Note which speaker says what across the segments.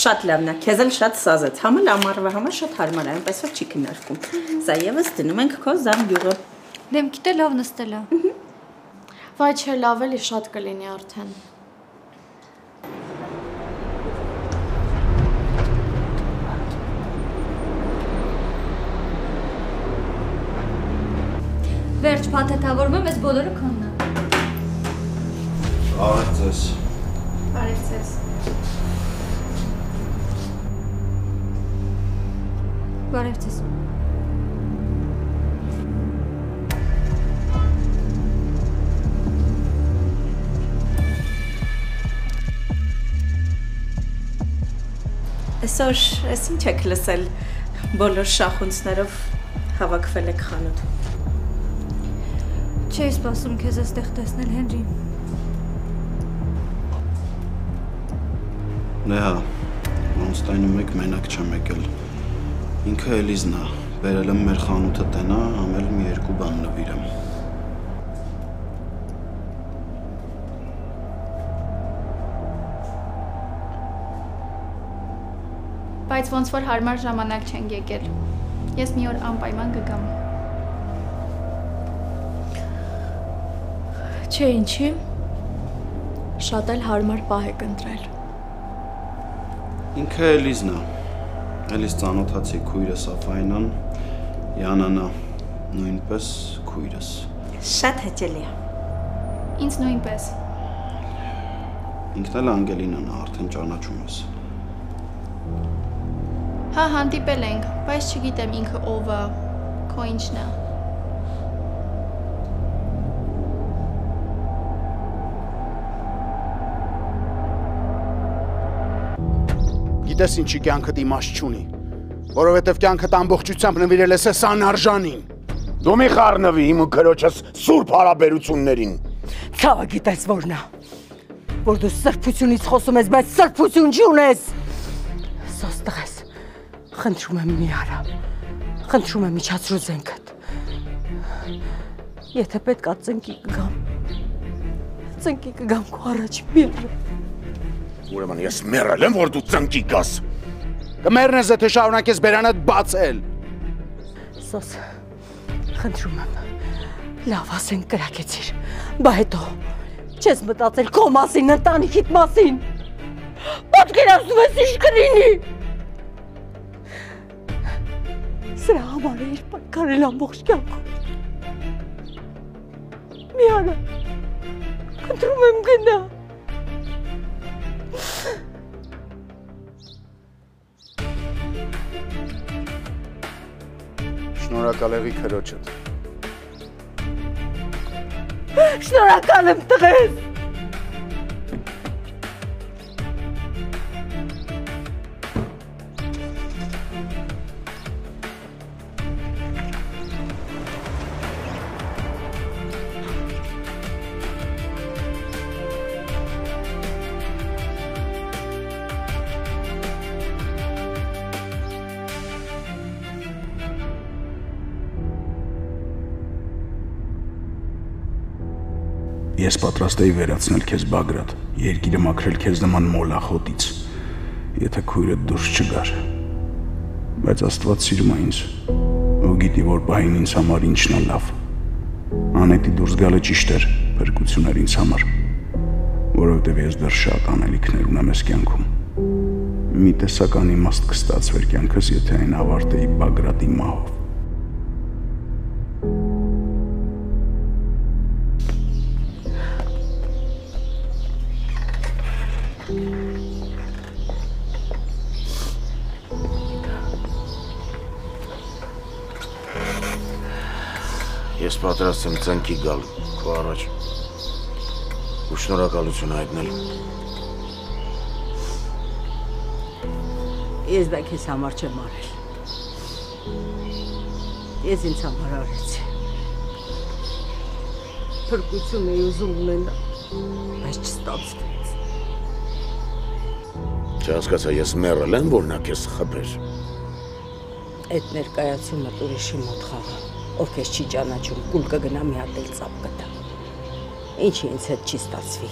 Speaker 1: Շատ լավն է, քեզ էլ շատ սազեց, համը ամառվա համար շատ հարմար է, այնպես որ չի քննարկում։ Սա եւս դնում ենք քո զամբյուղը։
Speaker 2: Դեմքիդ է լավ նստել է։
Speaker 3: Վայ չէ, լավ էլի շատ կլինի արդեն։
Speaker 2: Վերջ փաթեթավորում եմ, ես բոլորը քոնն է։
Speaker 4: Արև ձեզ։
Speaker 3: Արև ձեզ։
Speaker 2: Բարև ձեզ։
Speaker 1: Այսօր ես ինչ եք լսել, բոլոր շախունցներով հավաքվել եք խանութ։
Speaker 2: Չէի սպասում քեզ այստեղ տեսնել, Հենրի։
Speaker 4: Նեհա, Ոնստայնը մեկ մենակ չեմ եկել։ Ինքը Էլիզն է, բերել եմ մեր խանութը տնա, ամել մի երկու բան նվիրեմ։
Speaker 3: Բայց ոնց որ հարմար ժամանակ չենք եկել։ Ես մի օր անպայման կգամ։ Չէ, ինչի։ Շատ էլ հարմար պահ եք ընտրել։
Speaker 4: Ինքը Էլիզն է, Էլիզ ծանոթացի քույրս Աֆայնան, Յանանա, նույնպես քույրս։
Speaker 1: Շատ հաճելի է։
Speaker 3: Ինձ նույնպես։
Speaker 4: Ինքն էլ Անգելինան է, արդեն ճանաչում ես։
Speaker 3: Հա, հանդիպել ենք, բայց չգիտեմ ինքը ով է, քո ինչն է։
Speaker 5: Գիտես ինչի կյանքդ իմաստ չունի, որովհետև կյանքդ ամբողջությամբ նվիրել ես այս անարժանին։ Դու մի խառնվի իմ ու քրոջս սուրբ հարաբերություններին։
Speaker 6: Ցավը գիտես որն է, որ դու սրբությունից խոսում ես, բայց սրբություն չունես։ Սոս տղես, խնդրում եմ մի արա, խնդրում եմ իջացրու զենքդ։ Եթե պետք է ծնկի կգամ քո առաջ մի արա։
Speaker 5: Ուրեմն ես մեռել եմ, որ դու ծնկի գաս։ Կմեռնես, եթե շարունակես բերանդ բացել։
Speaker 6: Սոս, խնդրում եմ, լավ ասենք կրակեցիր, բա հետո չես մտածել քո մասին, ընտանիքիդ մասին։ Պատկերացնում ես ինչ կլինի։ Սրա համար է իր պայքարել ամբողջ կյանքում։ Մի արա, խնդրում եմ գնա։
Speaker 5: Շնորհակալ եղի քրոջդ։
Speaker 6: Շնորհակալ եմ տղես։
Speaker 5: Ես պատրաստ էի վերացնել քեզ Բագրատ, երկիրը մաքրել քեզ նման մոլախոտից, եթե քույրդ դուրս չգար։ Բայց Աստված սիրում է ինձ, ու գիտի, որ բային ինձ համար ինչն է լավ։ Անետի դուրս գալը ճիշտ էր, փրկություններ ինձ համար, որովհետև ես դեռ շատ անելիքներ ունեմ այս կյանքում։ Մի տեսական իմաստ կստացվեր կյանքս, եթե այն ավարտեի Բագրատի մահով։
Speaker 7: Ես պատրաստ եմ ծնկի գալ քո առաջ ու շնորհակալություն հայտնել։
Speaker 6: Ես դա քեզ համար չեմ արել։ Ես ինձ համար արեցի։ Փրկություն էի ուզում ունենալ, բայց չստացվեց։
Speaker 7: Չհասկացա, ես մեռել եմ, որ նա քեզ խփեր։
Speaker 6: Այդ ներկայացումը ուրիշի մոտ խաղա, ով քեզ չի ճանաչում, կուլ կգնա մի հատ էլ ծափ կտա։ Ինչի ինձ հետ չի ստացվի։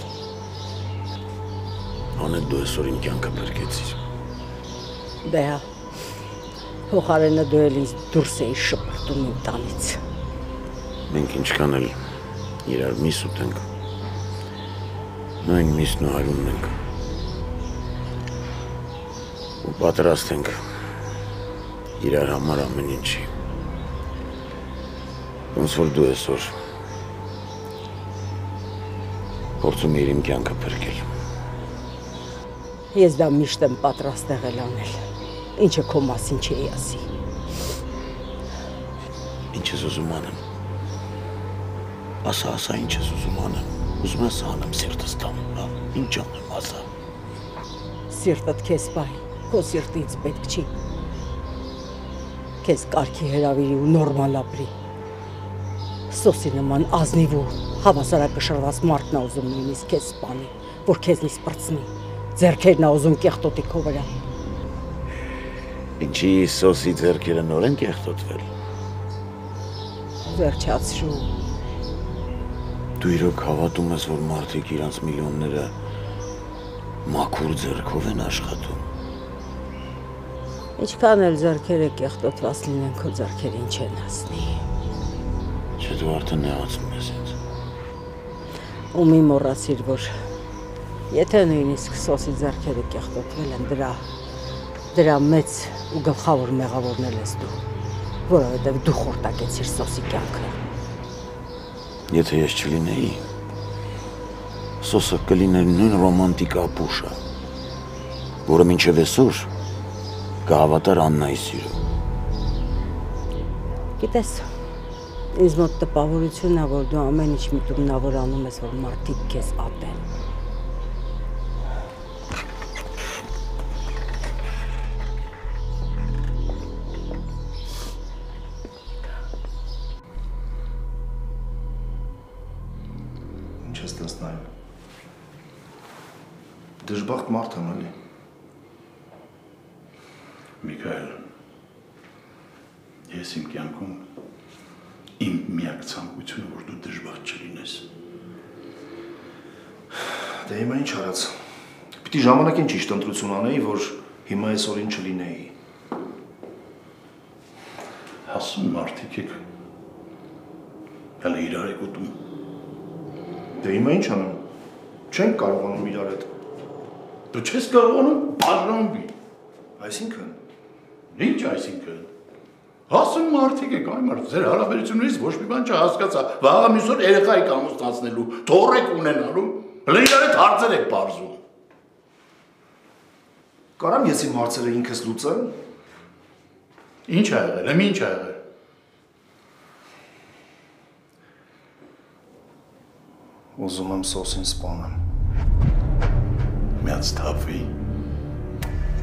Speaker 7: Անետ դու այսօր իմ կյանքը փրկեցիր։
Speaker 6: Դե հա, փոխարենը դու էլ ինձ դուրս էի շպրտում իմ տանից։
Speaker 7: Մենք ինչքան էլ իրար միս ուտենք, նույն միսն ու հարումն ենք։ Ու պատրաստ ենք իրար համար ամեն ինչի։ Ոնց որ դու այսօր փորձում ես իմ կյանքը փրկել։
Speaker 6: Ես դա միշտ եմ պատրաստ եղել անել։ Ինչը քո մասին չի ասի։
Speaker 7: Ինչ ես ուզում անեմ։ Ասա, ինչ ես ուզում անեմ։ Ուզում ես անեմ սիրտս տամ, հա։ Ինչ անեմ, ասա։
Speaker 6: Սիրտդ քեզ պահի, քո սիրտը ինձ պետք չի։ Քեզ կարգի հրավիրի ու նորմալ ապրի։ Սոսի նման ազնիվ ու հավասարակշռված մարդն ա ուզում նույնիսկ քեզ սպանի, որ քեզնից պրծնի, ձեռքերն ա ուզում կեղտոտի քո վրա։
Speaker 7: Ինչի սոսի ձեռքերը նոր են կեղտոտվել։
Speaker 6: Վերջացրու։
Speaker 7: Դու իրոք հավատում ես, որ մարդիկ իրանց միլիոնները մաքուր ձեռքով են աշխատում։
Speaker 6: Ինչքան էլ ձեռքերը կեղտոտված լինեն, քո ձեռքերին չեն հասնի։
Speaker 7: Չէ, դու արդեն նեղացնում ես ինձ։
Speaker 6: Ու մի մոռացիր, որ եթե նույնիսկ սոսի ձեռքերը կեղտոտվել են, դրա մեծ ու գլխավոր մեղավորն ես դու, որովհետև դու խորտակեցիր սոսի կյանքը։
Speaker 7: Եթե ես չլինեի, սոսը կլիներ նույն ռոմանտիկ ապուշը, որը մինչև այսօր կհավատար Աննայի սիրո։
Speaker 6: Գիտես, ինձ մոտ տպավորությունն է, որ դու ամեն ինչ միտումնավոր անում ես, որ մարդիկ քեզ ատեն։
Speaker 4: Ինչ ես դες նայում։ Դժբախտ մարդ եմ, էլի։
Speaker 5: Միքայել, ես իմ կյանքում իմ միակ ցանկությունը, որ դու դժբախտ չլինես։
Speaker 4: Դե հիմա ինչ արած։ Պիտի ժամանակին ճիշտ ընտրություն անեի, որ հիմա այսօրին չլինեի։
Speaker 5: Հասուն մարդիկ եք, հələ իրար եք ուտում։
Speaker 4: Դե հիմա ինչ անեմ։ Չենք կարողանում իրար հետ։
Speaker 5: Դու չես կարողանում բաժանվի։
Speaker 4: Այսինքն։
Speaker 5: Ինչ այսինքն։ Հասուն մարդիկ եք, այ մարդ, ձեր հարաբերություններից ոչ մի բան չհասկացա։ Վաղը մյուս օր երեխա եք ամուսնացնելու, թոռ եք ունենալու, հələ իրար հետ հարցեր եք բարձում։
Speaker 4: Կարամ ես իմ հարցերը ինքս լուծեմ։
Speaker 5: Ինչ ա եղել, եմ ինչ ա եղել։
Speaker 4: Ուզում եմ սոսին սպանեմ։
Speaker 5: Միած թափվի։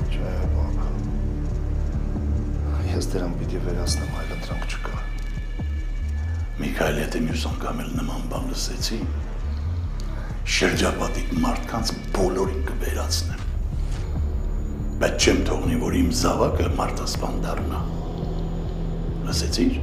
Speaker 4: Չէ, բակ։ Ես դրան պիտի վերացնեմ, այլընտրանք չկա։
Speaker 5: Միքայել, եթե մյուս անգամ էլ նման բան լսեցի, շրջապատիկ մարդկանց բոլորին կվերացնեմ։ Բայց չեմ թողնի, որ իմ զավակը մարդասպան դառնա։ Լսեցի՞ր։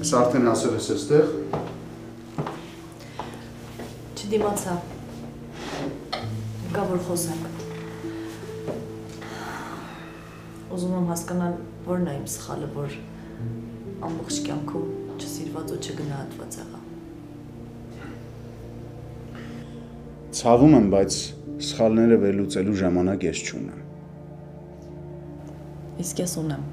Speaker 8: Ես արդեն ասել ես այստեղ։
Speaker 9: Չդիմացա։ Կա որ խոսենք։ Ուզում եմ հասկանալ, որն է իմ սխալը, որ ամբողջ կյանքում չսիրված ու չգնահատված եղա։
Speaker 8: Ցավում եմ, բայց սխալները վերլուծելու ժամանակ ես չունեմ։
Speaker 9: Իսկ ես ունեմ։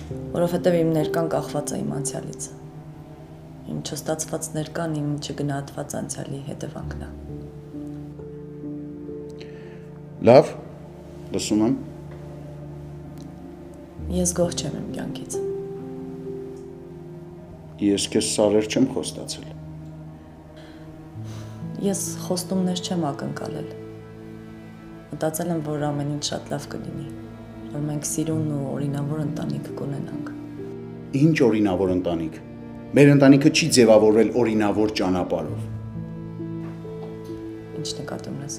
Speaker 9: Որովհետև իմ ներկան կախված է իմ անցյալից։ Իմ չստացված ներկան իմ չգնահատված անցյալի հետևանքն է։
Speaker 8: Լավ, լսում եմ։
Speaker 9: Ես գոհ չեմ իմ կյանքից։
Speaker 8: Ես քեզ սարեր չեմ խոստացել։
Speaker 9: Ես խոստումներ չեմ ակնկալել։ Մտածել եմ, որ ամեն ինչ շատ լավ կլինի, որ մենք սիրուն ու օրինավոր ընտանիք կունենանք։
Speaker 8: Ինչ օրինավոր ընտանիք։ Մեր ընտանիքը չի ձևավորվել օրինավոր ճանապարհով։
Speaker 9: Ինչ նկատի ունես։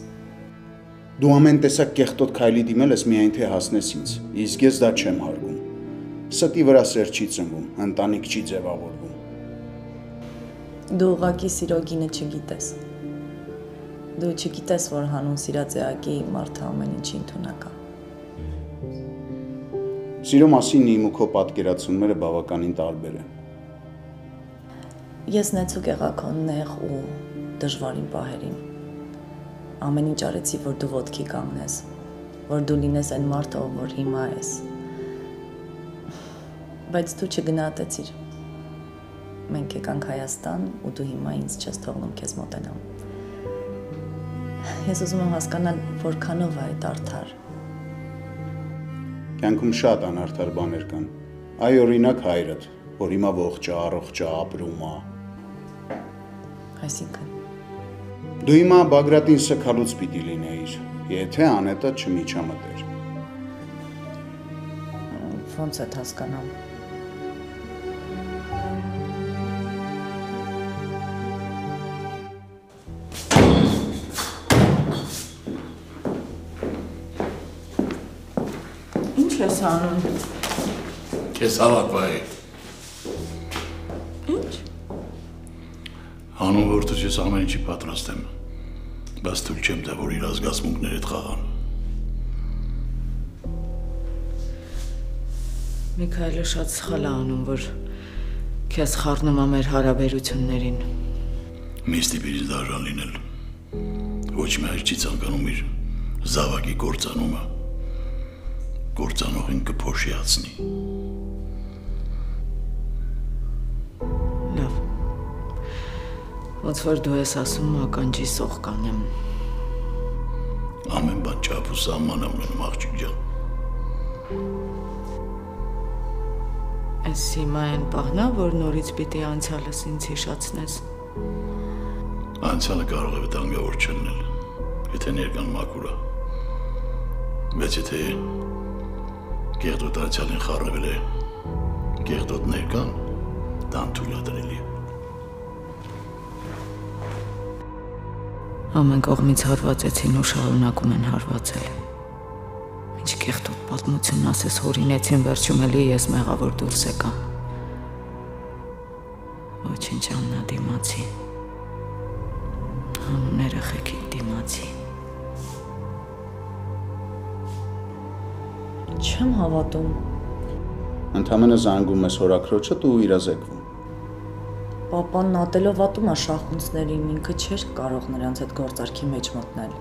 Speaker 8: Դու ամեն տեսակ կեղտոտ քայլի դիմել ես միայն թե հասնես ինձ, իսկ ես դա չեմ հարգում։ Ստի վրա սեր չի ծնվում, ընտանիք չի ձևավորվում։
Speaker 9: Դու ուղղակի սիրո գինը չգիտես։ Դու չգիտես, որ հանուն սիրած էակի մարդը ամեն ինչի ընդունակ է։
Speaker 8: Սիրո մասին իմ ու քո պատկերացումները բավականին տարբեր են։
Speaker 9: Ես նեցուկ եղա քո նեղ ու դժվարին պահերին։ Ամեն ինչ արեցի, որ դու ոտքի կանգնես, որ դու լինես այն մարդը, ով որ հիմա ես։ Բայց դու չգնահատեցիր։ Մենք եկանք Հայաստան ու դու հիմա ինձ չես թողնում քեզ մոտենամ։ Ես ուզում եմ հասկանալ, որքանով է այդ արդար։
Speaker 8: Կյանքում շատ անարդար բաներ կան։ Այ օրինակ հայրդ, որ հիմա ողջ է, առողջ է, ապրում է։
Speaker 9: Այսինքն
Speaker 8: Դու հիմա Բագրատին սքալուց պիտի լինեիր, եթե անետը չմիջամտեր։
Speaker 9: Ոնց է հասկանամ։ Ինչ ես անում։
Speaker 10: Քեզ հավաքվայի։
Speaker 9: Ինչ։
Speaker 10: Անում որ դու ես ամեն ինչի պատրաստ եմ, բայց թույլ չեմ տա, որ իր զգացմունքներդ խաղան։
Speaker 9: Միքայելը շատ սխալ է անում, որ քեզ խառնում է մեր հարաբերություններին։
Speaker 10: Մի ստիպիր դաժան լինել։ Ոչ մի հայր չի ցանկանում իր զավակի կործանումը։ Կործանողին կփոշիացնի։
Speaker 9: Լավ։ Ոնց որ դու ես ասում, ականջի սող կանեմ։
Speaker 10: Ամեն բան չափ ու սահման է ունենում, աղջիկ ջան։
Speaker 9: Այս հիմա այն պահն է, որ նորից պիտի անցյալս ինձ հիշացնես։
Speaker 10: Անցյալը կարող է վտանգավոր չլինել, եթե ներկան մաքուր է։ Բայց եթե կեղտոտ անցյալին խառնվել է կեղտոտ ներկան, դա անթույլատրելի է։
Speaker 9: Ամեն կողմից հարվածեցին ու շարունակում են հարվածել։ Ինչ կեղտոտ պատմություն ասես հորինեցին, վերջում էլի ես մեղավոր դուրս եկա։ Ոչինչ աննա դիմացի։ Անուն երեխեքի դիմացի։ Չեմ հավատում։
Speaker 8: Ընդամենը զանգում ես հորաքրոջդ ու իրազեկվում։
Speaker 9: Պապան ատելով ատում է շախունցներին, ինքը չէր կարող նրանց այդ գործարքի մեջ մտնել։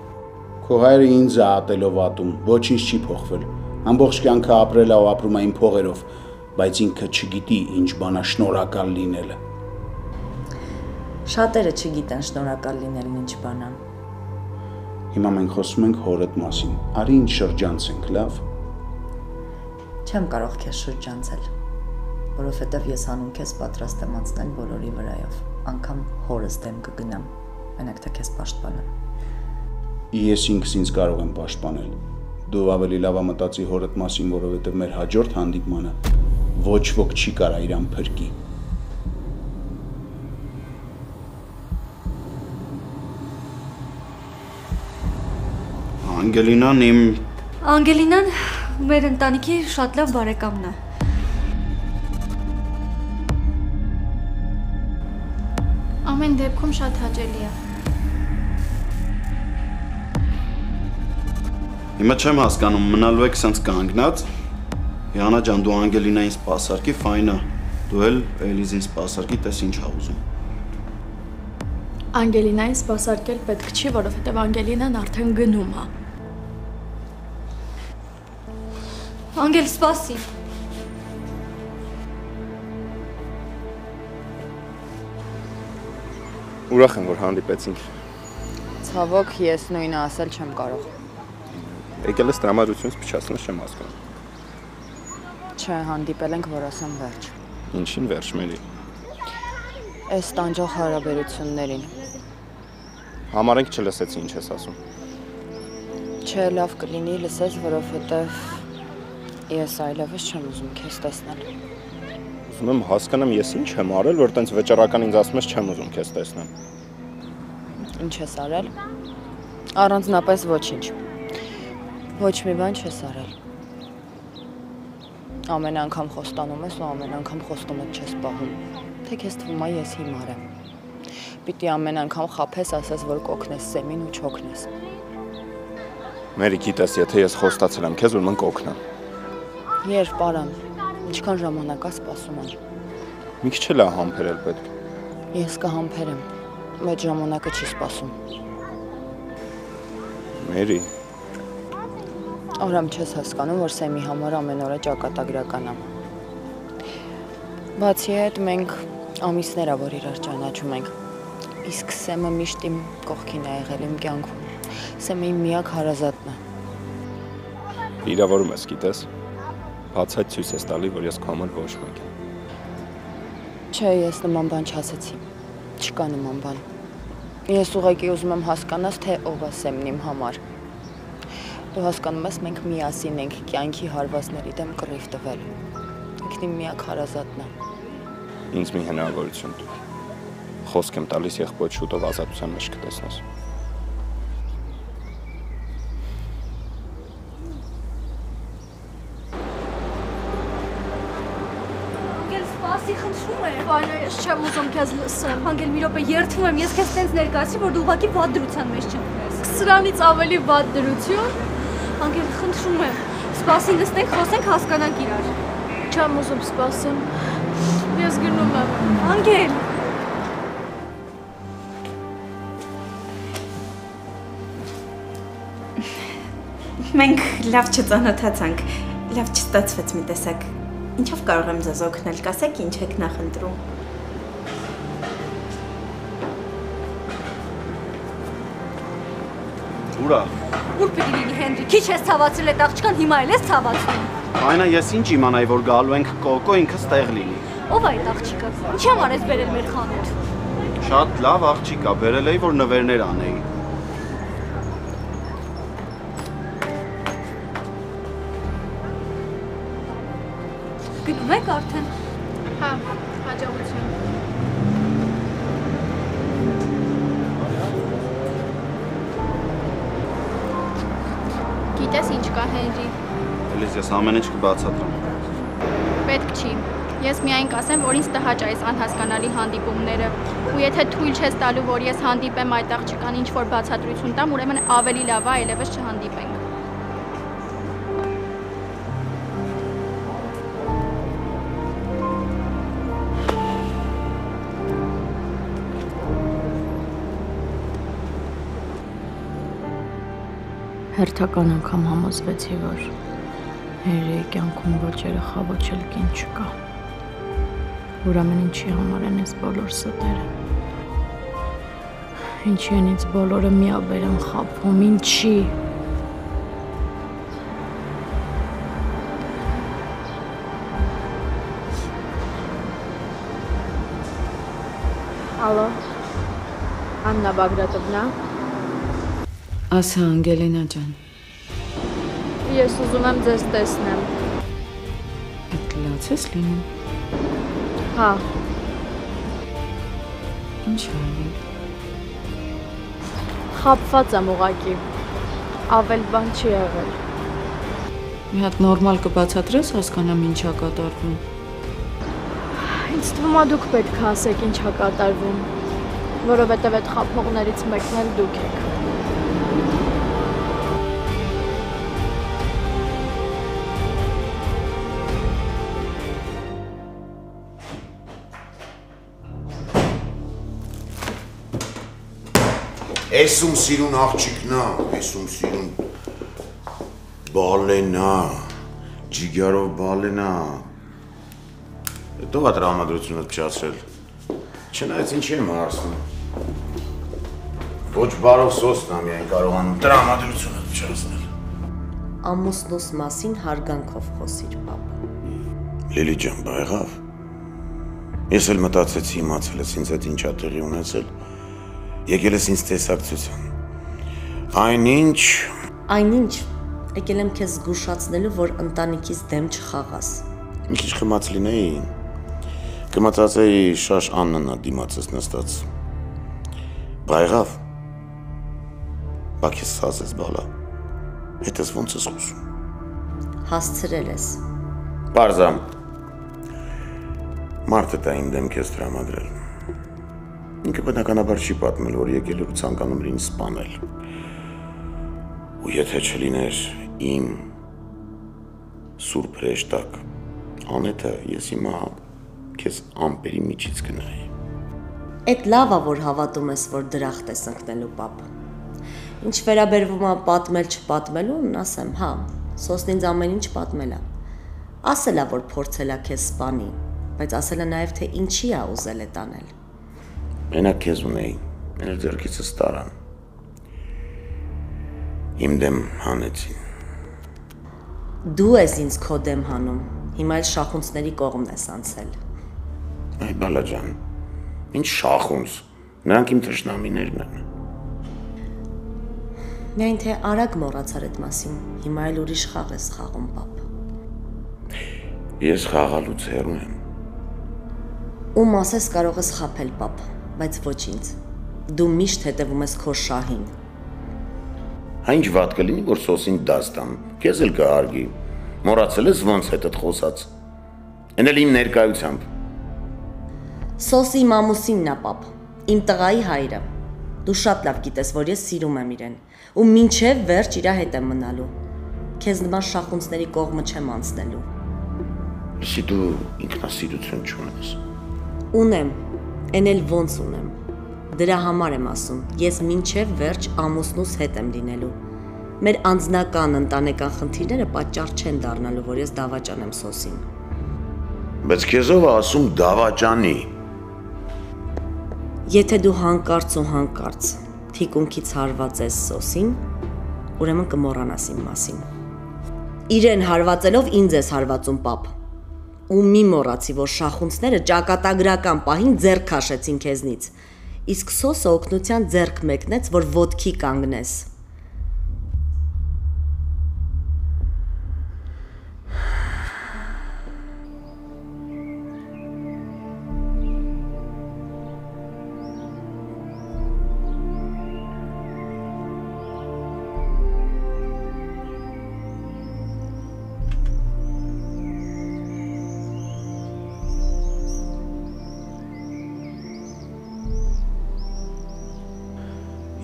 Speaker 8: Քո հայրը ինձ է ատելով ատում, ոչինչ չի փոխվել։ Ամբողջ կյանքը ապրել է ու ապրում է իմ փողերով, բայց ինքը չգիտի ինչ բան է շնորհակալ լինելը։
Speaker 9: Շատերը չգիտեն շնորհակալ լինելն ինչ բան է։
Speaker 8: Հիմա մենք խոսում ենք հորդ մասին։ Արի ինչ շրջանցենք, լավ։
Speaker 9: Չեմ կարող քեզ շրջանցել, որովհետև ես հանուն քեզ պատրաստ եմ անցնել բոլորի վրայով, անգամ հորս դեմ կգնամ, մենակ թե քեզ պաշտպանեմ։
Speaker 8: Ես ինքս ինձ կարող եմ պաշտպանել։ Դու ավելի լավ մտածի հորդ մասին, որովհետև մեր հաջորդ հանդիպմանը ոչ ոք չի կարա իրան փրկի։ Անգելինան իմ
Speaker 2: Անգելինան մեր ընտանիքի շատ լավ բարեկամն է։
Speaker 3: Ամեն դեպքում շատ հաճելի է։
Speaker 8: Հիմա չեմ հասկանում, մնալու եք սենց կանգնած։ Յանա ջան, դու Անգելինային սպասարկի, ֆայն է։ Դու էլ Էլիզին սպասարկի, տես ինչ ա ուզում։
Speaker 3: Անգելինային սպասարկել պետք չի, որովհետև Անգելինան արդեն գնում է։
Speaker 2: Անգել, սպասի։
Speaker 11: Ուրախ եմ, որ հանդիպեցինք։
Speaker 12: Ցավոք, ես նույնը ասել չեմ կարող։
Speaker 11: Եկել ես տրամադրությունից փչացնես չեմ հասկանում։
Speaker 12: Չէ, հանդիպել ենք, որ ասեմ վերջ։
Speaker 11: Ինչին վերջ, Մերի։
Speaker 12: Այս տանջող հարաբերություններին։
Speaker 11: Համարենք չլսեցի ինչ ես ասում։
Speaker 12: Չէ, լավ կլինի լսես, որովհետև ես այլևս չեմ ուզում քեզ տեսնել։
Speaker 11: Ուզում եմ հասկանամ ես ինչ եմ արել, որ տենց վճռական ինձ ասում ես չեմ ուզում քեզ տեսնել։
Speaker 12: Ինչ ես արել։ Առանձնապես ոչինչ։ Ոչ մի բան չես արել։ Ամեն անգամ խոստանում ես ու ամեն անգամ խոստումդ չես պահում։ Թե քեզ թվում է ես հիմար եմ։ Պիտի ամեն անգամ խաբես, ասես, որ կօգնես Սեմին ու չօգնես։
Speaker 11: Մերի, գիտես, եթե ես խոստացել եմ քեզ, ուրեմն կօգնեմ։
Speaker 12: Երբ պարան, ինչքան ժամանակ է սպասում եմ։
Speaker 11: Մի քիչ էլ է համբերել պետք։
Speaker 12: Ես կհամբերեմ, բայց ժամանակը չի սպասում։
Speaker 11: Մերի։
Speaker 12: Օրամ չես հասկանում, որ Սեմի համար ամեն օրը ճակատագրական է։ Բացի այդ, մենք ամիսներ ա, որ իրար ճանաչում ենք։ Իսկ Սեմը միշտ իմ կողքին է եղել իմ կյանքում։ Սեմը իմ միակ հարազատն է։
Speaker 11: Վիրավորում ես, գիտես։ Բացայց ցույց ես տալի, որ ես քո համար ոչ մեկ եմ։
Speaker 12: Չէ, ես նման բան չասեցի։ Չկա նման բան։ Ես ուղղակի ուզում եմ հասկանալ, թե ով է Սեմն իմ համար։ Դու հասկանում ես, մենք միասին ենք կյանքի հարվածների դեմ կռիվ տվել։ Ինքն իմ միակ հարազատն է։
Speaker 11: Ինձ մի հնարավորություն տուր։ Խոսք եմ տալիս եղբոր շուտով ազատության մեջ կտեսնես։
Speaker 2: Սպասի, խնդրում եմ։ Վայնա, ես չեմ ուզում քեզ լսեմ։ Անգել մի րոպե երդվում եմ, ես քեզ տենց ներկայացրի, որ դու ուղղակի վատ դրության մեջ չընկնես։ Սրանից ավելի վատ դրություն։ Անգել, խնդրում եմ։ Սպասի, նստենք, խոսենք, հասկանանք իրար։ Չեմ ուզում սպասեմ։ Ես գնում եմ։ Անգել։
Speaker 1: Մենք լավ չծանոթացանք, լավ չստացվեց մի տեսակ։ Ինչով կարող եմ ձեզ օգնել, կասեք ինչ եք նախընտրում։
Speaker 4: Ուրա։
Speaker 2: Ուր պիտի լինի Հենրի, քիչ ես ցավացրել այդ աղջկան, հիմա էլ ես ցավացնում։
Speaker 4: Այնա ես ինչ իմանայի, որ գալու ենք կոկո ինքս տեղ լինի։
Speaker 2: Ո՞վ է այդ աղջիկը։ Ինչ համար ես բերել մեր խանութ։
Speaker 4: Շատ լավ աղջիկ է, բերել էի, որ նվերներ անեի։
Speaker 2: Գնում եք արդեն։
Speaker 3: Հա, հաջողություն։ Գիտես ինչ կա Հենրի։
Speaker 4: Էլիզ, ես ամեն ինչ կբացատրեմ։
Speaker 3: Պետք չի։ Ես միայն կասեմ, որ ինձ տհաճ է այս անհասկանալի հանդիպումները։ Ու եթե թույլ չես տալու, որ ես հանդիպեմ այդ աղջկան ինչ-որ բացատրություն տամ, ուրեմն ավելի լավ է այլևս չհանդիպենք։
Speaker 12: Հերթական անգամ համոզվեցի, որ Հենրիի կյանքում ոչ երեխա, ոչ էլ կին չկա։ Ուրեմն ինչի համար են այս բոլոր ստերը։ Ինչի են ինձ բոլորը միաբեր են խաբվում, ինչի։
Speaker 13: Ալո, Աննա Բագրատովնա։
Speaker 12: Ասա, Անգելինա ջան։
Speaker 13: Ես ուզում եմ ձեզ տեսնեմ։
Speaker 12: Այդ լաց ես լինում։
Speaker 13: Հա։
Speaker 12: Ինչ արել։
Speaker 13: Խաբված եմ ուղակի։ Ավել բան չի եղել։
Speaker 12: Մի հատ նորմալ կբացատրես, հասկանամ ինչա կատարվում։
Speaker 13: Ինձ թվում է դուք պետք է ասեք ինչա կատարվում, որովհետև այդ խաբողներից մեկն էլ դուք եք։
Speaker 7: Էսում սիրուն աղջիկնա, էսում սիրուն բալենա, ջիգարով բալենա։ Հետո է տրամադրությունը փչացրել։ Չնայած ինչի եմ հարցնում։ Ոչ բարով սոսն է միայն կարողանում տրամադրությունը փչացնել։
Speaker 9: Ամուսնուս մասին հարգանքով խոսիր, պապ։
Speaker 7: Լիլի ջան, բա եղավ։ Ես էլ մտածեցի, իմացել ես ինձ հետ ինչա տեղի ունեցել։ Եկել ես ինձ տեսակցություն։ Այնինչ, եկել եմ քեզ զգուշացնելու, որ ընտանիքից դեմ չխաղաս։ Մի քիչ խմած լինեի, կմտածեի շաշ Աննանա դիմացս նստած։ Բա եղավ։ Բա քեզ սազես բալա։ հետս ոնց ես խոսում։
Speaker 9: Հասցրել ես։
Speaker 7: Պարզա։ Մարդը դա իմ դեմ քեզ տրամադրել։ Ինքը բնականաբար չի պատմել, որ եկել էր ու ցանկանում էր ինձ սպանել։ Ու եթե չլիներ իմ սուրբ հրեշտակ անեթը, ես հիմա քեզ ամպերի միջից գնայի։
Speaker 9: Էդ լավ է, որ հավատում ես, որ դրախտ ես ընկնելու, պապ։ Ինչ վերաբերվում է պատմել չպատմելուն, ասեմ, հա, Սոսն ինձ ամեն ինչ պատմել է։ Ասել է, որ փորձել է քեզ սպանի, բայց ասել է նաև, թե ինչի է ուզել է տանել։
Speaker 7: Մենակ քեզ ունեի, մեր ձեռքիցս տարան։ Իմ դեմ հանեցին։
Speaker 9: Դու ես ինձ քո դեմ հանում, հիմա էլ շախունցների կողմն ես անցել։
Speaker 7: Այ բալա ջան, ինչ շախունց, նրանք իմ թշնամիներն են։
Speaker 9: Միայն թե արագ մոռացար այդ մասին, հիմա էլ ուրիշ խաղ ես խաղում, պապ։
Speaker 7: Ես խաղալուց հեռու եմ։
Speaker 9: Ում ասես կարող ես խաբել, պապ, բայց ոչ ինձ։ Դու միշտ հետևում ես քո շահին։
Speaker 7: Հա ինչ վատ կլինի, որ Սոսին դաս տամ, քեզ էլ կհարգի։ Մոռացել ես ոնց հետդ խոսած։ Էն էլ իմ ներկայությամբ։
Speaker 9: Սոսի մամուսինն է, պապ, իմ տղայի հայրը։ Դու շատ լավ գիտես, որ ես սիրում եմ իրեն, ու մինչև վերջ իրա հետ եմ մնալու։ Քեզ նման շախունցների կողմը չեմ անցնելու։
Speaker 7: Լսի դու ինքնասիրություն չունես։
Speaker 9: Ունեմ, էն էլ ոնց ունեմ։ Դրա համար եմ ասում, ես մինչև վերջ ամուսնուս հետ եմ լինելու։ Մեր անձնական ընտանեկան խնդիրները պատճառ չեն դառնալու, որ ես դավաճանեմ Սոսին։
Speaker 7: Բայց քեզ ով է ասում դավաճանի։
Speaker 9: Եթե դու հանկարծ թիկունքից հարված ես Սոսին, ուրեմն կմոռանաս իմ մասին։ Իրեն հարվածելով ինձ ես հարվածում, պապ։ Ու մի մոռացի, որ շախունցները ճակատագրական պահին ձեռք քաշեցին քեզնից, իսկ Սոսը օգնության ձեռք մեկնեց, որ ոտքի կանգնես։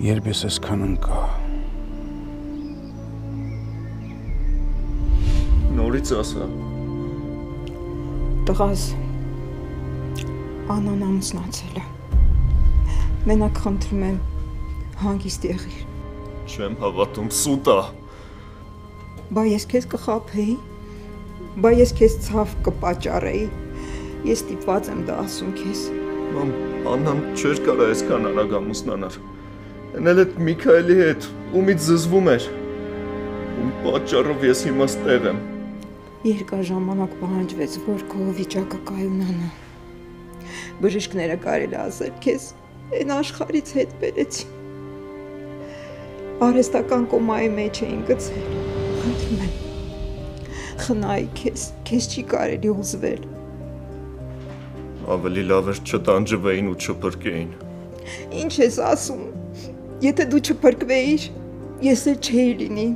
Speaker 5: Երբ ես այսքան ընկա։
Speaker 11: Նորից ասա։
Speaker 14: Տղաս, Անան ամուսնացել է։ Մենակ խնդրում եմ, հանգիստ եղիր։
Speaker 11: Չեմ հավատում, սուտ է։
Speaker 14: Բա ես քեզ կխաբեի, բա ես քեզ ցավ կպաճառեի։ Ես ստիպված եմ դա ասում քեզ։
Speaker 11: Մամ, Աննան չէր կարա այսքան արագ ամուսնանար։ Էն էլ այդ Միքայելի հետ, ումից զզվում էր։ Ում պատճառով ես հիմա ստեղ եմ։
Speaker 14: Երկար ժամանակ պահանջվեց, որ քո վիճակը կայունանա։ Բժիշկները կարելի ասել քեզ այն աշխարհից հետ բերեցին։ Արհեստական կոմայի մեջ էին գցել։ Խնդրում եմ, խնայի քեզ չի կարելի ուզվել։
Speaker 11: Ավելի լավ էր չտանջվեին ու չփրկեին։
Speaker 14: Ինչ ես ասում։ Եթե դու չփրկվեիր, ես էլ չէի լինի։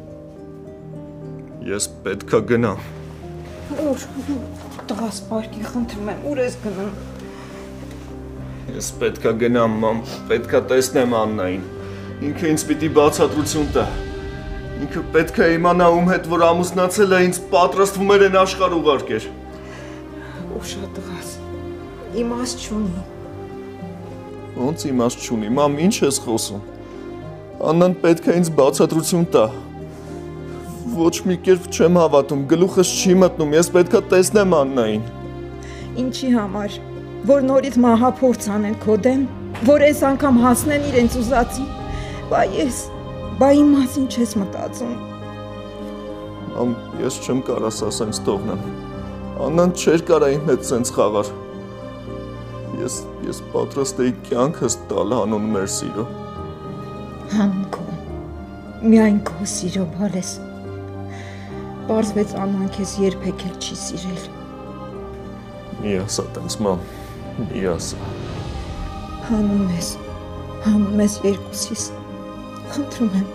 Speaker 11: Ես պետքա գնամ։
Speaker 14: Ուր, տղաս պարկի խնդրում եմ, ուր ես գնում։
Speaker 11: Ես պետքա գնամ, մամ, պետքա տեսնեմ Աննային։ Ինքը ինձ պիտի բացատրություն տա։ Ինքը պետքա իմանա ում հետ որ ամուսնացել է, ինձ պատրաստվում էր այն աշխարհ ուղարկեր։
Speaker 14: Ուշա տղաս, իմաստ չունի։
Speaker 11: Ոնց իմաստ չունի, մամ, ինչ ես խոսում։ Աննան պետքա ինձ բացատրություն տա։ Ոչ մի կերպ չեմ հավատում, գլուխս չի մտնում, ես պետքա տեսնեմ Աննային։
Speaker 14: Ինչի համար, որ նորից մահափորձ անեն քո դեմ, որ այս անգամ հասնեն իրենց ուզածի, բա իմ մասին չես մտածում։
Speaker 11: Մամ, ես չեմ կարա սա սենց թողնեմ։ Աննան չէր կարա իմ հետ սենց խաղար։ Ես պատրաստ էի կյանքս տալ հանուն մեր սիրո։
Speaker 14: Հանուն քո, միայն քո սիրո բալես։ Պարզվեց Աննան քեզ երբեք էլ չի սիրել։
Speaker 11: Մի ասա տենց, մամ, մի ասա։
Speaker 14: Հանում ես երկուսիս, խնդրում եմ,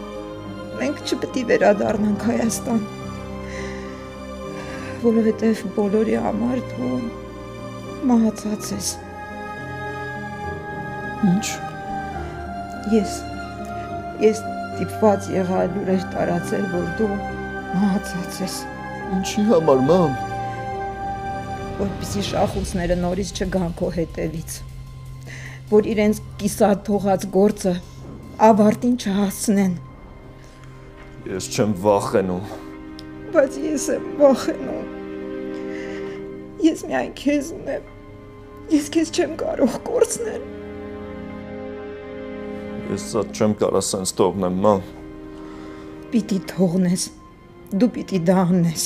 Speaker 14: մենք չպետք է վերադառնանք Հայաստան, որովհետև բոլորի համար դու մահացած ես։
Speaker 11: Ինչ։
Speaker 14: Ես դիպված եղա լուրեր տարածել, որ դու մահացած ես։
Speaker 11: Ինչի համար, մամ։
Speaker 14: Որպեսզի շախուսները նորից չգան քո հետևից, որ իրենց կիսատ թողած գործը ավարտին չհասնեն։
Speaker 11: Ես չեմ վախենում։
Speaker 14: Բայց ես եմ վախենում։ Ես միայն քեզ ունեմ։ Ես քեզ չեմ կարող կորցնել։
Speaker 11: Ես սա չեմ կարող սենց թողնեմ, մամ։
Speaker 14: Պիտի թողնես։ Դու պիտի դա անես։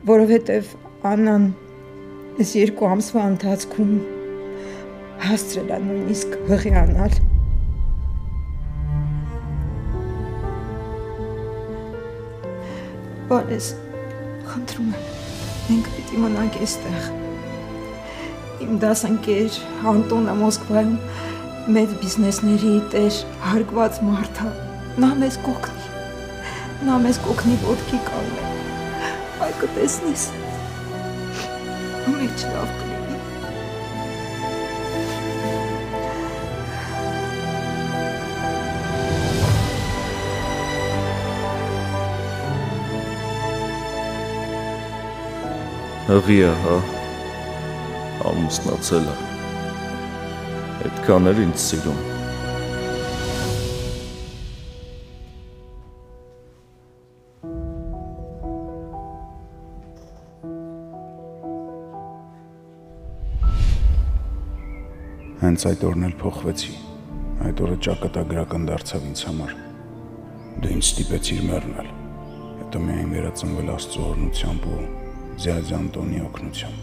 Speaker 14: Որովհետև Աննան այս 2 ամսվա ընթացքում հասցրել է նույնիսկ հղիանալ։ Բարես, խնդրում եմ, մենք պիտի մնանք այստեղ։ Իմ դասընկեր Անտոնը Մոսկվայում մեծ բիզնեսների տեր հարգված մարդ է։ Նա մեզ կօգնի ոտքի կանգնել։ Այ կտեսնես։ Մեկ չլավ կլինի։
Speaker 11: Հղի է, հա, ամուսնացել է, այդքան էր ինձ սիրում։
Speaker 5: Հենց այդ օրն էլ փոխվեցի, այդ օրը ճակատագրական դարձավ ինձ համար, դու ինձ ստիպեցիր մեռնել, հետո միայն վերածնվել Աստծո օրհնությամբ ու ձյաձ Անտոնի օգնությամբ։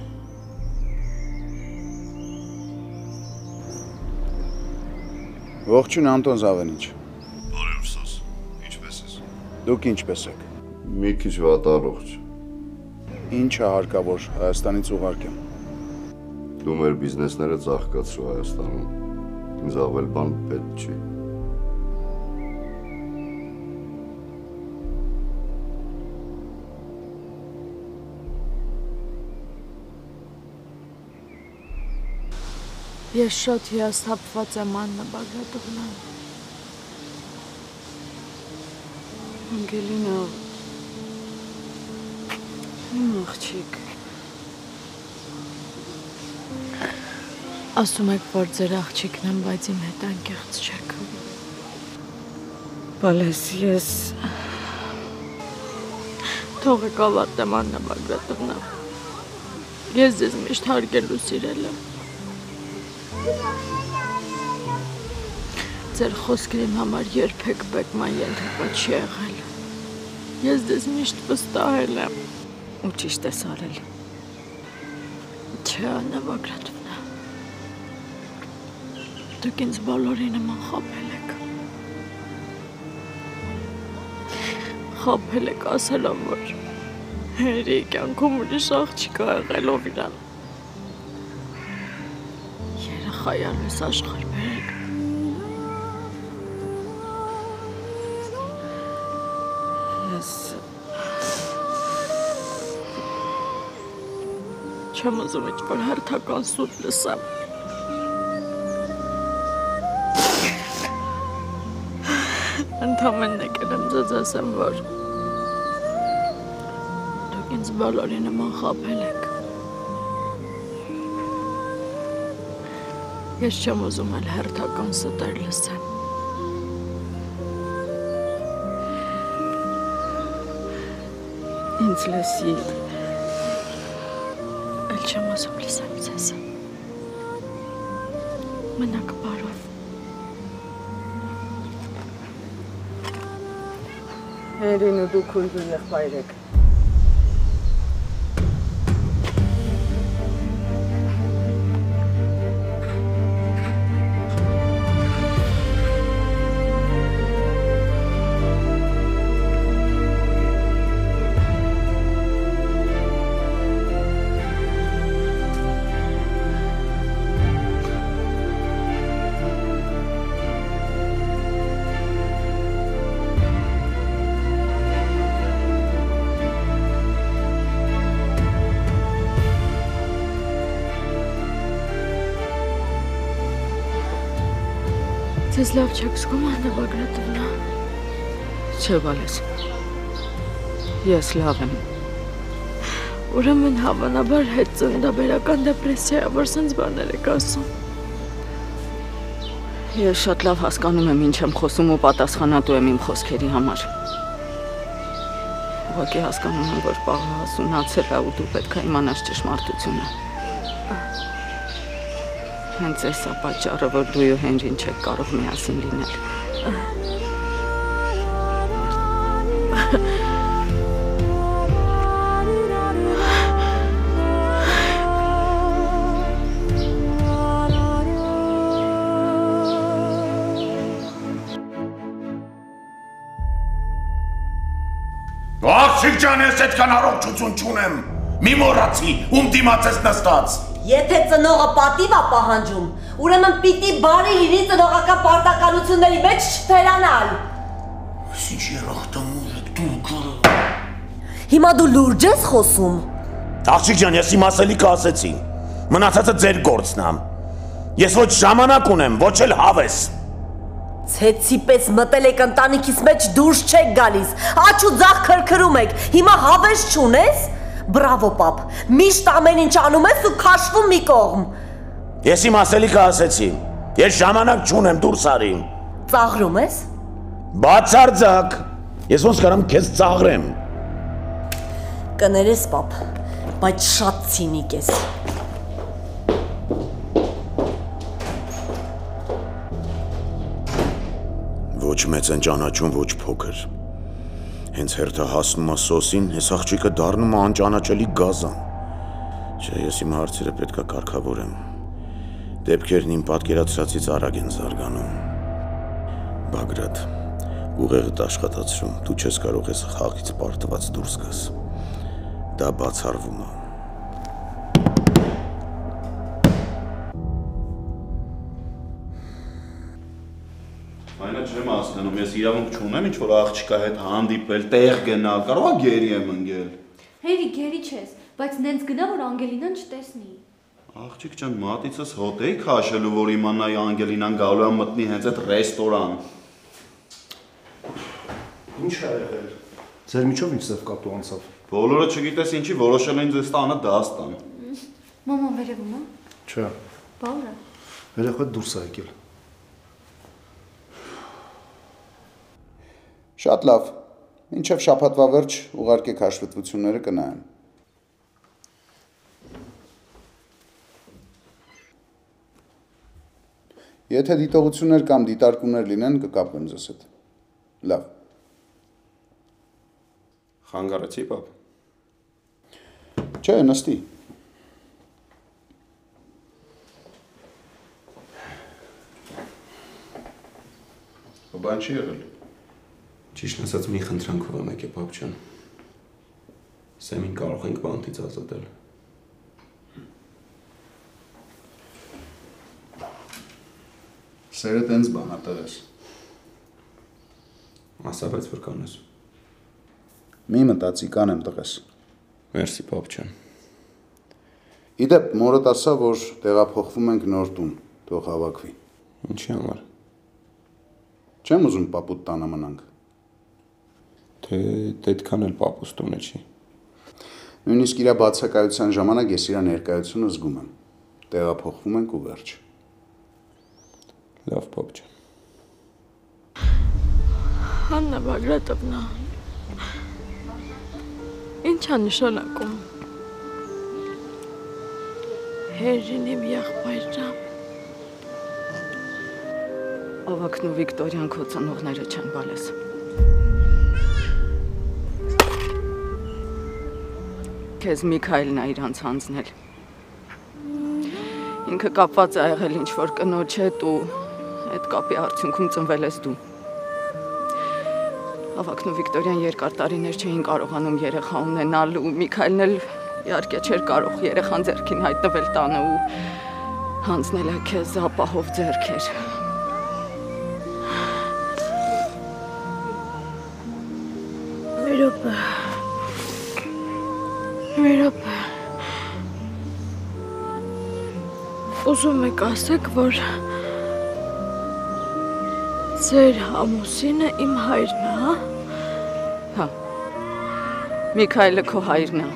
Speaker 8: Ողջույն Անտոն Զավենիչ։
Speaker 10: Բարև Սոս, ինչպես ես։
Speaker 8: Դուք ինչպես եք։
Speaker 10: Մի քիչ վատառողջ։
Speaker 8: Ինչ է հարկավոր Հայաստանից ուղարկեմ։
Speaker 10: Դու մեր բիզնեսները ծաղկացրու Հայաստանում, ինձ ավել բան պետք չի։
Speaker 13: Ես շատ հիասթափված եմ Աննա Բագրատովնա։ Անգելինա, իմ աղջիկ։ Ասում եք, որ ձեր աղջիկն եմ, բայց իմ հետ անկեղծ չեք։ Բալես, ես թողեք ավարտեմ Աննա Բագրատովնա։ Ես ձեզ միշտ հարգել ու սիրել եմ։ Ձեր խոսքն իմ համար երբեք բեկման ենթակա չի եղել։ Ես ձեզ միշտ վստահել եմ։
Speaker 12: Ու ճիշտ ես արել։
Speaker 13: Չէ, Աննա Բագրատովնա։ Դուք ինձ բոլորի նման խաբել եք։ Խաբել եք ասելով, որ հերի կյանքում ուրիշ աղջիկ ա եղել, ով իրան երեխայալուս աշխարհ բերել։
Speaker 12: Ես
Speaker 13: չեմ ուզում ինչ-որ հերթական սուտ լսեմ։ Ընդամենն եկել եմ ձեզ ասեմ, որ դուք ինձ բոլորի նման խաբել եք։ Ես չեմ ուզում էլ հերթական ստեր լսեմ։
Speaker 12: ինձ լսի։
Speaker 13: Էլ չեմ ուզում լսեմ ձեզ։ Մնաք բարով։
Speaker 6: Հերին ու դու քույր ու եղբայր եք։
Speaker 13: Ձեզ լավ չեք զգում, Աննա Բագրատովնա։
Speaker 12: Չէ, Վալես։ Ես լավ եմ։
Speaker 13: Ուրեմն հավանաբար հետ ծննդաբերական դեպրեսիա, որ սենց բաներ եք ասում։
Speaker 12: Ես շատ լավ հասկանում եմ ինչ եմ խոսում ու պատասխանատու եմ իմ խոսքերի համար։ Ուղղակի հասկանում եմ, որ պահը հասունացել է ու դու պետք է իմանաս ճշմարտությունը։ Հենց այս է պատճառը, որ դու ու Հենրին չեք կարող միասին լինել։
Speaker 7: Աղջիկ ջան, ես այդքան առողջություն չունեմ։ Մի մոռացի, ում դիմաց ես նստած։
Speaker 9: Եթե ծնողը պատիվ է պահանջում, ուրեմն պիտի բարի լինի ծնողական պարտականությունների մեջ չթերանալ։
Speaker 7: Ինչ երախտամուր եք դու գարը։
Speaker 9: Հիմա դու լուրջ ես խոսում։
Speaker 7: Աղջիկ ջան, ես իմ ասելիքը ասեցի։ Մնացածը ձեր գործն է։ Ես ոչ ժամանակ ունեմ, ոչ էլ հավես։
Speaker 9: Ցեցի պես մտել եք ընտանիքիս մեջ դուրս չեք գալիս, աչ ու ձախ քրքրում եք, հիմա հավես չունես։ Բրավո պապ, միշտ ամեն ինչ անում ես ու քաշվում մի կողմ։
Speaker 7: Ես իմ ասելիքը ասեցի, ես ժամանակ չունեմ, դուրս արի։
Speaker 9: Ծաղրում ես։
Speaker 7: Բացարձակ, ես ոնց կարամ քեզ ծաղրեմ։
Speaker 9: Կներես պապ, բայց շատ ցինիկ ես։
Speaker 7: Ոչ մեծ են ճանաչում, ոչ փոքր։ Հենց հերթը հասնում է սոսին, ես աղջիկը դառնում է անճանաչելի գազան։ Չէ, ես իմ հարցերը պետք է կարգավորեմ։ Դեպքերն իմ պատկերացրածից արագ են զարգանում։ Բագրատ, ուղեղդ աշխատացրում, դու չես կարող ես խաղից պարտված դուրս գաս։ Դա բացառվում է։
Speaker 8: Այնա չեմ հասկանում, ես իրավունք չունեմ ինչ-որ աղջիկա հետ հանդիպել, տեղ գնալ, կարող է գերի եմ ընկել։
Speaker 2: Հերի, գերի չես, բայց նենց գնա, որ Անգելինան չտեսնի։
Speaker 8: Աղջիկ ջան, մատիցս հոտ էի քաշելու, որ իմանայի Անգելինան գալու է մտնի հենց այդ ռեստորան։
Speaker 11: Ինչ ա եղել։ Ձեր միջով ինչ ձև կատու անցավ։
Speaker 8: Բոլորը չգիտես ինչի, որոշել են ձեզ տանը դաս տան։
Speaker 2: Մաման վերևում է։
Speaker 11: Չէ։
Speaker 2: Բա ուր է։
Speaker 11: Երեխոդ դուրս է եկել։
Speaker 8: Շատ լավ։ Մինչև շաբաթվա վերջ ուղարկեք հաշվետվությունները կնայեմ։ Եթե դիտողություններ կամ դիտարկումներ լինեն, կկապվեմ ձեզ հետ։ Լավ։ Խանգարեցի, պապ։ Չէ, նստի։ Բան չի եղել։
Speaker 15: Ճիշտ ասած մի խնդրանքով եմ եկել, պապ ջան։ Սեմին կարող ենք բանտից ազատել։
Speaker 8: Սերը տենց բան է տղես։
Speaker 15: Ասա, բայց որ կանես։
Speaker 8: Մի մտածի, կանեմ տղես։
Speaker 15: Մերսի, պապ ջան։
Speaker 8: Իդեպ, մորդ ասա, որ տեղափոխվում ենք նոր տուն, թող հավաքվի։
Speaker 15: Ինչի համար։
Speaker 8: Չեմ ուզում պապուտ տանը մնանք։
Speaker 15: Թե այդքան էլ պապուս տունը չի։
Speaker 8: Նույնիսկ իր բացակայության ժամանակ ես իր ներկայությունը զգում եմ։ Տեղափոխվում ենք ու վերջ։
Speaker 15: Լավ, պապ ջան։
Speaker 13: Աննա Բագրատովնա, ինչ է նշանակում։ Հերրին իմ եղբայրը։
Speaker 12: Ավակն ու Վիկտորիան քո ծնողները չեն, Վալես։ Քեզ Միքայելն է իրանց հանձնել։ Ինքը կապված է եղել ինչ-որ կնոջ հետ ու այդ կապի արդյունքում ծնվել ես դու։ Ավակն ու Վիկտորիան երկար տարիներ չէին կարողանում երեխա ունենալ ու Միքայելն էլ իհարկե չէր կարող երեխան ձեռքին հայտնվել տանը ու հանձնել է քեզ ապահով ձեռքեր։
Speaker 13: Մերոպե, ուզում եք ասեք, որ Ձեր ամուսինը իմ հայրն է, հա։
Speaker 6: Հա։ Միքայելը քո հայրն է։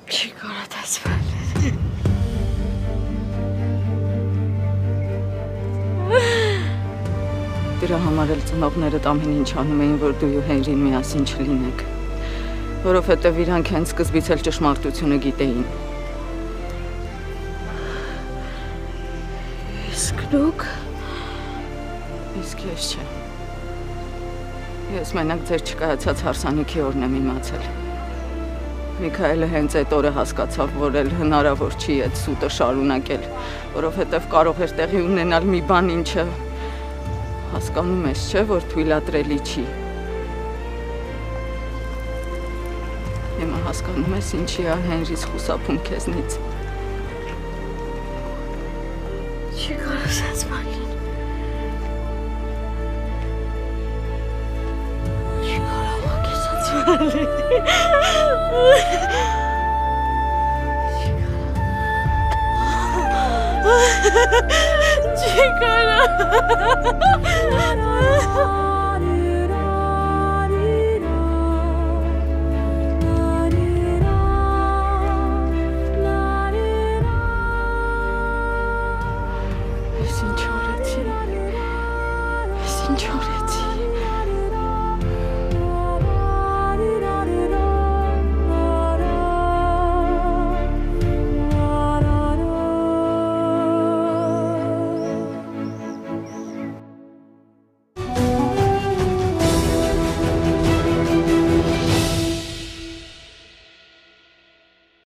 Speaker 13: Չի կարա տեսվել։
Speaker 6: Դրա համար էլ ծնողներդ ամեն ինչ անում էին, որ դու ու Հենրին միասին չլինեք, որովհետև իրանք հենց սկզբից էլ ճշմարտությունը գիտեին։
Speaker 13: Իսկ դուք։
Speaker 6: Իսկ ես չէ։ Ես մենակ ձեր չկայացած հարսանիքի օրն եմ իմացել։ Միքայելը հենց այդ օրը հասկացավ, որ էլ հնարավոր չի այդ սուտը շարունակել, որովհետև կարող էր տեղի ունենալ մի բան, ինչը հասկանում ես, չէ, որ թույլատրելի չի։ Հիմա հասկանում ես, ինչի է Հենրիս խուսափում քեզնից։
Speaker 13: Չի կարող ասած բան լինի։ Չի կարող ասած բան լինի։ Չի կարող։